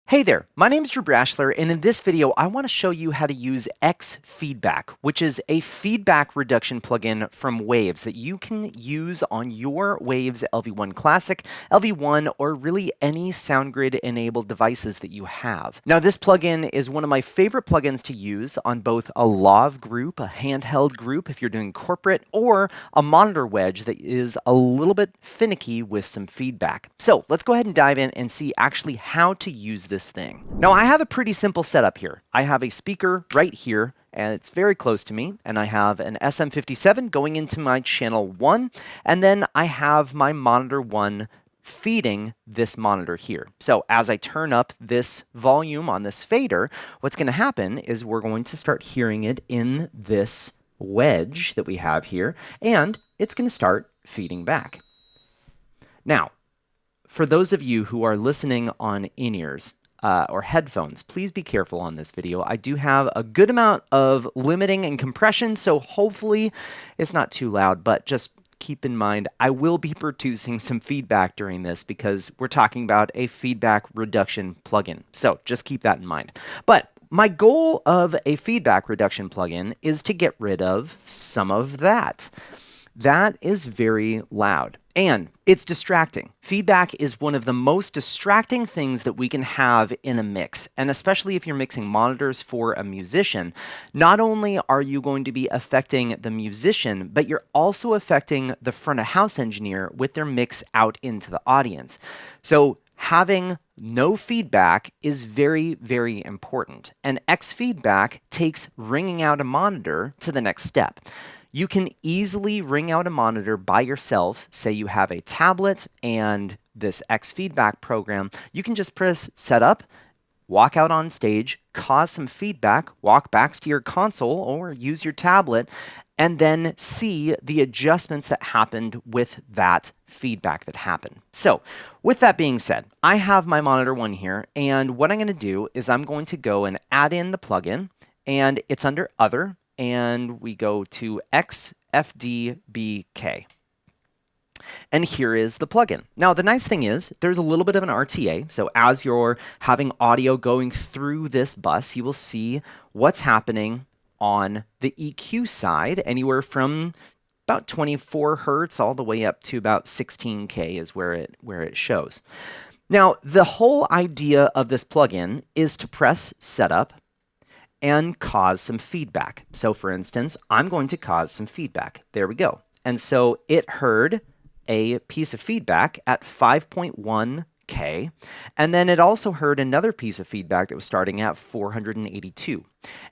Hey there, my name is Drew Brashler, and in this video, I want to show you how to use X-FDBK, which is a feedback reduction plugin from Waves that you can use on your Waves LV1 Classic, LV1, or really any SoundGrid-enabled devices that you have. Now, this plugin is one of my favorite plugins to use on both a lav group, a handheld group if you're doing corporate, or a monitor wedge that is a little bit finicky with some feedback. So let's go ahead and dive in and see actually how to use this thing. Now, I have a pretty simple setup here. I have a speaker right here, and it's very close to me, and I have an SM57 going into my channel 1, and then I have my monitor 1 feeding this monitor here. So as I turn up this volume on this fader, what's going to happen is we're going to start hearing it in this wedge that we have here, and it's going to start feeding back. Now, for those of you who are listening on in-ears, or headphones, please be careful on this video. I do have a good amount of limiting and compression, so hopefully it's not too loud, but just keep in mind, I will be producing some feedback during this because we're talking about a feedback reduction plugin. So just keep that in mind. But my goal of a feedback reduction plugin is to get rid of some of that. That is very loud and it's distracting. Feedback is one of the most distracting things that we can have in a mix, and especially if you're mixing monitors for a musician. Not only are you going to be affecting the musician, but you're also affecting the front of house engineer with their mix out into the audience. So having no feedback is very, very important, and X-FDBK takes ringing out a monitor to the next step. You can easily ring out a monitor by yourself. Say you have a tablet and this X-FDBK program. You can just press setup, walk out on stage, cause some feedback, walk back to your console or use your tablet, and then see the adjustments that happened with that feedback that happened. So with that being said, I have my monitor 1 here, and what I'm going to do is I'm going to go and add in the plugin, and it's under Other, and we go to X-FDBK. And here is the plugin. Now, the nice thing is there's a little bit of an RTA. So as you're having audio going through this bus, you will see what's happening on the EQ side, anywhere from about 24 hertz all the way up to about 16K is where it shows. Now, the whole idea of this plugin is to press setup and cause some feedback. So for instance, I'm going to cause some feedback. There we go. And so it heard a piece of feedback at 5.1K, and then it also heard another piece of feedback that was starting at 482.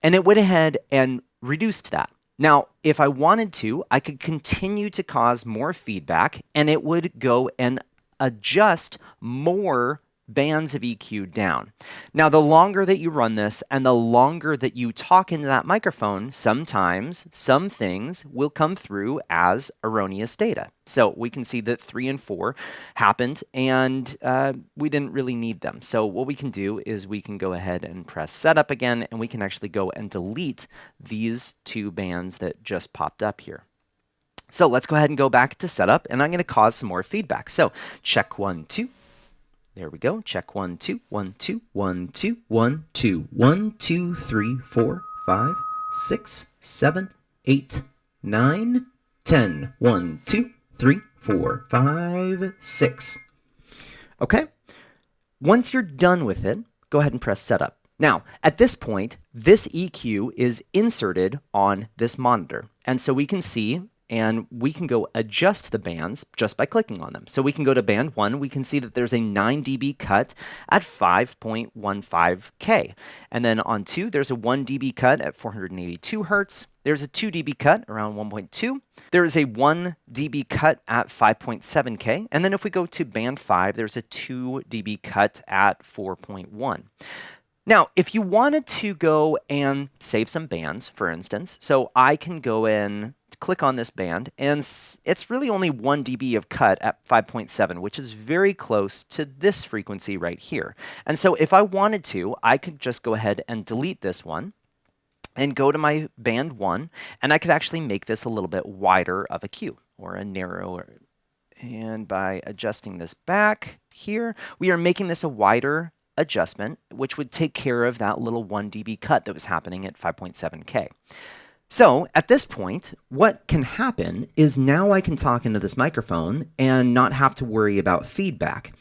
And it went ahead and reduced that. Now, if I wanted to, I could continue to cause more feedback, and it would go and adjust more bands of EQ down. Now, the longer that you run this and the longer that you talk into that microphone, sometimes some things will come through as erroneous data. So we can see that 3 and 4 happened, and we didn't really need them. So what we can do is we can go ahead and press setup again, and we can actually go and delete these 2 bands that just popped up here. So let's go ahead and go back to setup, and I'm going to cause some more feedback. So check 1, 2. There we go. Check 1, 2, 1, 2, 1, 2, 1, 2, 1, 2, 3, 4, 5, 6, 7, 8, 9, 10. 1, 2, 3, 4, 5, 6. Okay. Once you're done with it, go ahead and press setup. Now, at this point, this EQ is inserted on this monitor. And so we can see, and we can go adjust the bands just by clicking on them. So we can go to band 1, we can see that there's a 9 dB cut at 5.15K. And then on 2, there's a 1 dB cut at 482 hertz. There's a 2 dB cut around 1.2. There is a 1 dB cut at 5.7K. And then if we go to band 5, there's a 2 dB cut at 4.1. Now, if you wanted to go and save some bands, for instance, so I can go in, click on this band, and it's really only 1 dB of cut at 5.7, which is very close to this frequency right here. And so if I wanted to, I could just go ahead and delete this one and go to my band 1, and I could actually make this a little bit wider of a Q, or a narrower. And by adjusting this back here, we are making this a wider adjustment, which would take care of that little 1 dB cut that was happening at 5.7K. So at this point, what can happen is now I can talk into this microphone and not have to worry about feedback.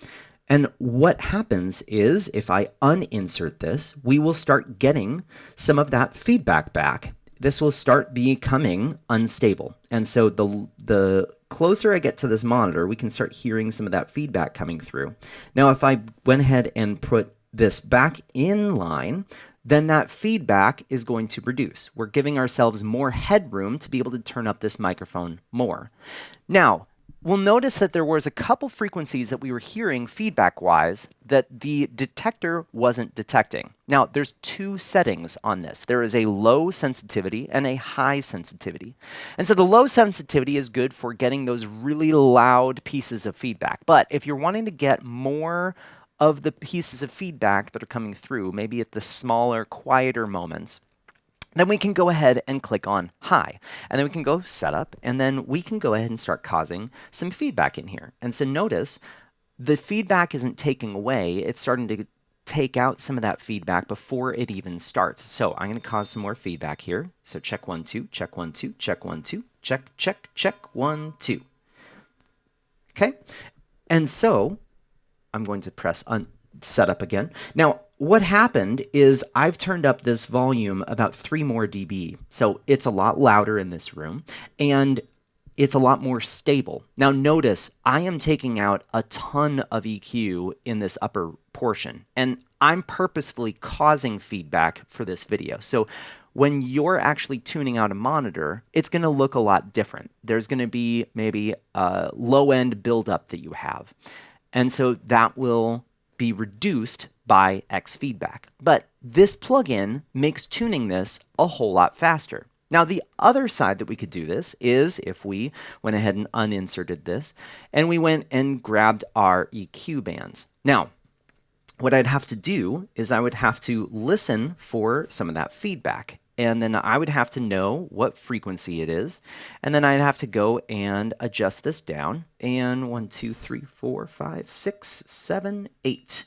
And what happens is if I uninsert this, we will start getting some of that feedback back. This will start becoming unstable. And so the closer I get to this monitor, we can start hearing some of that feedback coming through. Now, if I went ahead and put this back in line, then that feedback is going to reduce. We're giving ourselves more headroom to be able to turn up this microphone more. Now, we'll notice that there was a couple frequencies that we were hearing feedback-wise that the detector wasn't detecting. Now, there's two settings on this. There is a low sensitivity and a high sensitivity. And so the low sensitivity is good for getting those really loud pieces of feedback. But if you're wanting to get more of the pieces of feedback that are coming through, maybe at the smaller, quieter moments, then we can go ahead and click on high. And then we can go setup, and then we can go ahead and start causing some feedback in here. And so notice the feedback isn't taking away, it's starting to take out some of that feedback before it even starts. So I'm going to cause some more feedback here. So check 1, 2, check 1, 2, check 1, 2, check, check, check, 1, 2. Okay, and so I'm going to press setup again. Now, what happened is I've turned up this volume about 3 more dB. So it's a lot louder in this room and it's a lot more stable. Now notice I am taking out a ton of EQ in this upper portion, and I'm purposefully causing feedback for this video. So when you're actually tuning out a monitor, it's going to look a lot different. There's going to be maybe a low-end buildup that you have. And so that will be reduced by X feedback. But this plugin makes tuning this a whole lot faster. Now, the other side that we could do this is if we went ahead and uninserted this, and we went and grabbed our EQ bands. Now, what I'd have to do is I would have to listen for some of that feedback. And then I would have to know what frequency it is. And then I'd have to go and adjust this down. And 1, 2, 3, 4, 5, 6, 7, 8.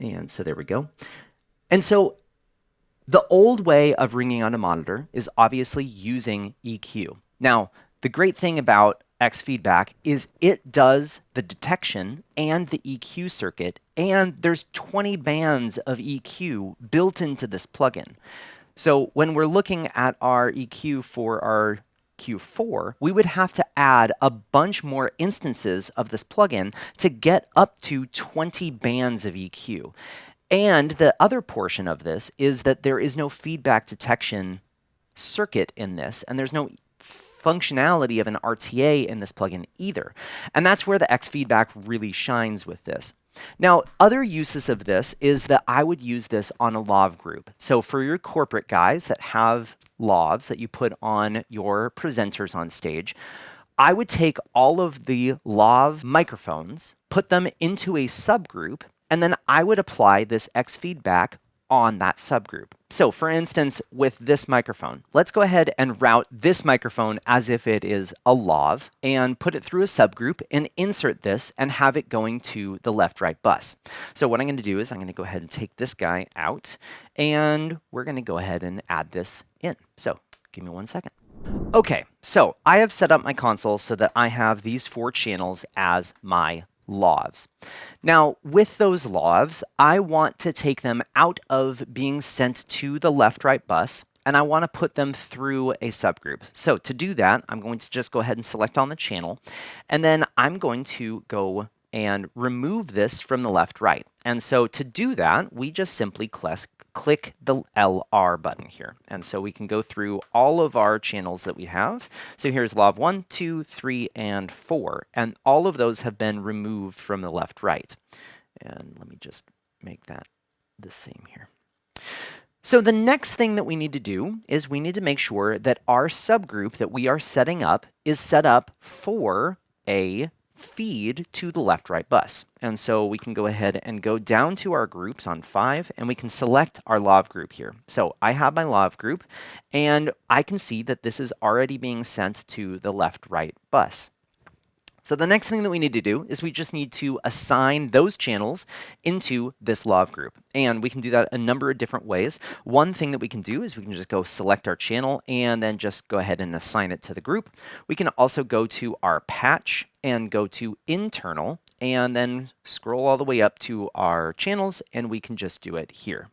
And so there we go. And so the old way of ringing on a monitor is obviously using EQ. Now, the great thing about X feedback is it does the detection and the EQ circuit. And there's 20 bands of EQ built into this plugin. So when we're looking at our EQ for our Q4, we would have to add a bunch more instances of this plugin to get up to 20 bands of EQ. And the other portion of this is that there is no feedback detection circuit in this, and there's no functionality of an RTA in this plugin either. And that's where the X feedback really shines with this. Now, other uses of this is that I would use this on a LAV group. So for your corporate guys that have LAVs that you put on your presenters on stage, I would take all of the LAV microphones, put them into a subgroup, and then I would apply this X feedback on that subgroup. So for instance, with this microphone, let's go ahead and route this microphone as if it is a LAV and put it through a subgroup and insert this and have it going to the left-right bus. So what I'm going to do is I'm going to go ahead and take this guy out and we're going to go ahead and add this in. So give me 1 second. Okay, so I have set up my console so that I have these 4 channels as my LAVs. Now, with those LAVs, I want to take them out of being sent to the left-right bus, and I want to put them through a subgroup. So to do that, I'm going to just go ahead and select on the channel, and then I'm going to go and remove this from the left-right. And so to do that, we just simply click the LR button here. And so we can go through all of our channels that we have. So here's LAV 1, 2, 3, and 4. And all of those have been removed from the left-right. And let me just make that the same here. So the next thing that we need to do is we need to make sure that our subgroup that we are setting up is set up for a feed to the left-right bus. And so we can go ahead and go down to our groups on 5, and we can select our LAV group here. So I have my LAV group, and I can see that this is already being sent to the left-right bus. So the next thing that we need to do is we just need to assign those channels into this LV group. And we can do that a number of different ways. One thing that we can do is we can just go select our channel and then just go ahead and assign it to the group. We can also go to our patch and go to internal and then scroll all the way up to our channels, and we can just do it here.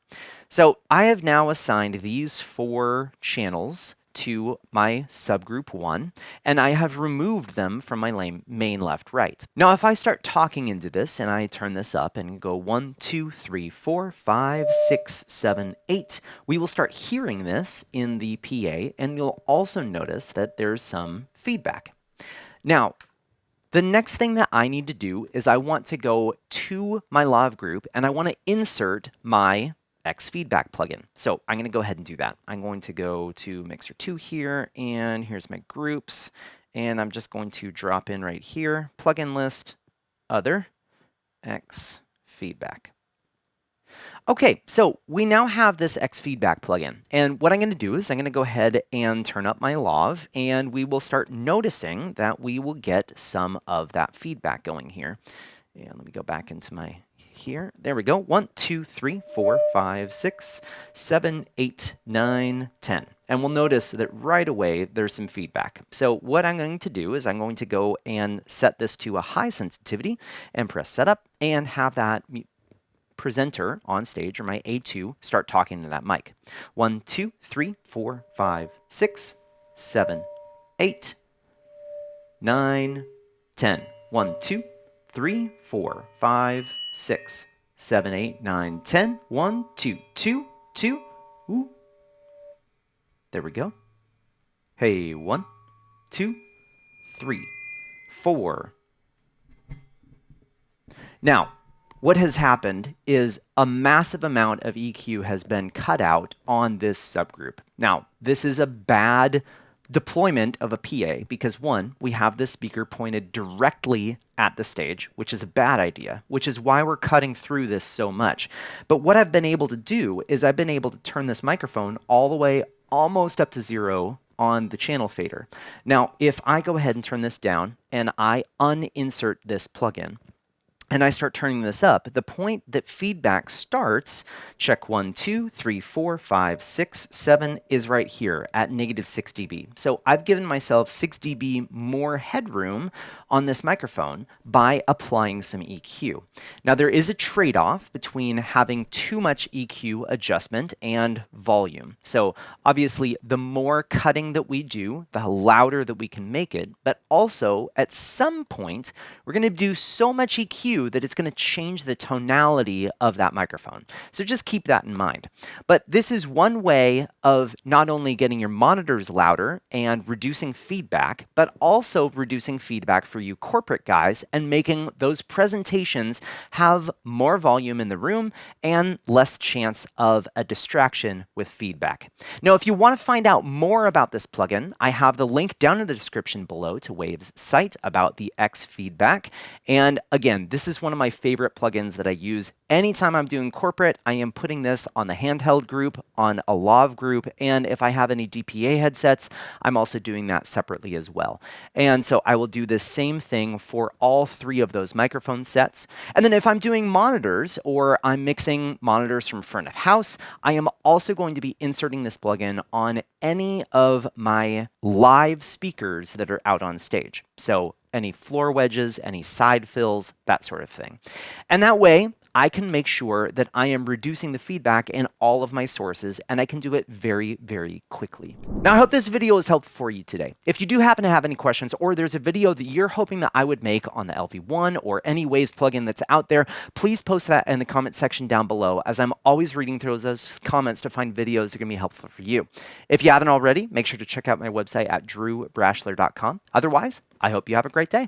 So I have now assigned these 4 channels to my subgroup 1, and I have removed them from my main left right. Now if I start talking into this and I turn this up and go 1, 2, 3, 4, 5, 6, 7, 8, we will start hearing this in the PA, and you'll also notice that there's some feedback. Now, the next thing that I need to do is I want to go to my LV group and I want to insert my X-Feedback plugin. So I'm going to go ahead and do that. I'm going to go to Mixer 2 here, and here's my groups, and I'm just going to drop in right here, plugin list, other, X-Feedback. Okay, so we now have this X-Feedback plugin, and what I'm going to do is I'm going to go ahead and turn up my LV, and we will start noticing that we will get some of that feedback going here. And let me go back into my here. There we go. 1, 2, 3, 4, 5, 6, 7, 8, 9, 10. And we'll notice that right away there's some feedback. So what I'm going to do is I'm going to go and set this to a high sensitivity and press setup and have that presenter on stage, or my A2, start talking to that mic. 1, 2, 3, 4, 5, 6, 7, 8, 9, 10. 1, 2, 3, 4, 5, 6, 7, 8, 9, 10. 1, 2, 2, 2. Ooh. There we go. Hey, 1, 2, 3, 4. Now, what has happened is a massive amount of EQ has been cut out on this subgroup. Now, this is a bad deployment of a PA because, one, we have this speaker pointed directly at the stage, which is a bad idea, which is why we're cutting through this so much. But what I've been able to do is I've been able to turn this microphone all the way almost up to 0 on the channel fader. Now, if I go ahead and turn this down and I uninsert this plugin, and I start turning this up, the point that feedback starts, check 1, 2, 3, 4, 5, 6, 7, is right here at -6 dB. So I've given myself 6 dB more headroom on this microphone by applying some EQ. Now there is a trade-off between having too much EQ adjustment and volume. So obviously the more cutting that we do, the louder that we can make it, but also at some point we're going to do so much EQ that it's going to change the tonality of that microphone. So just keep that in mind. But this is one way of not only getting your monitors louder and reducing feedback, but also reducing feedback for you corporate guys and making those presentations have more volume in the room and less chance of a distraction with feedback. Now, if you want to find out more about this plugin, I have the link down in the description below to Waves' site about the X-Feedback. And again, this is one of my favorite plugins that I use anytime I'm doing corporate. I am putting this on the handheld group, on a LV group, and if I have any DPA headsets, I'm also doing that separately as well. And so I will do the same thing for all 3 of those microphone sets. And then if I'm doing monitors or I'm mixing monitors from front of house, I am also going to be inserting this plugin on any of my live speakers that are out on stage. So any floor wedges, any side fills, that sort of thing. And that way, I can make sure that I am reducing the feedback in all of my sources, and I can do it very, very quickly. Now, I hope this video was helpful for you today. If you do happen to have any questions, or there's a video that you're hoping that I would make on the LV1 or any Waves plugin that's out there, please post that in the comment section down below, as I'm always reading through those comments to find videos that are going to be helpful for you. If you haven't already, make sure to check out my website at drewbrashler.com. Otherwise, I hope you have a great day.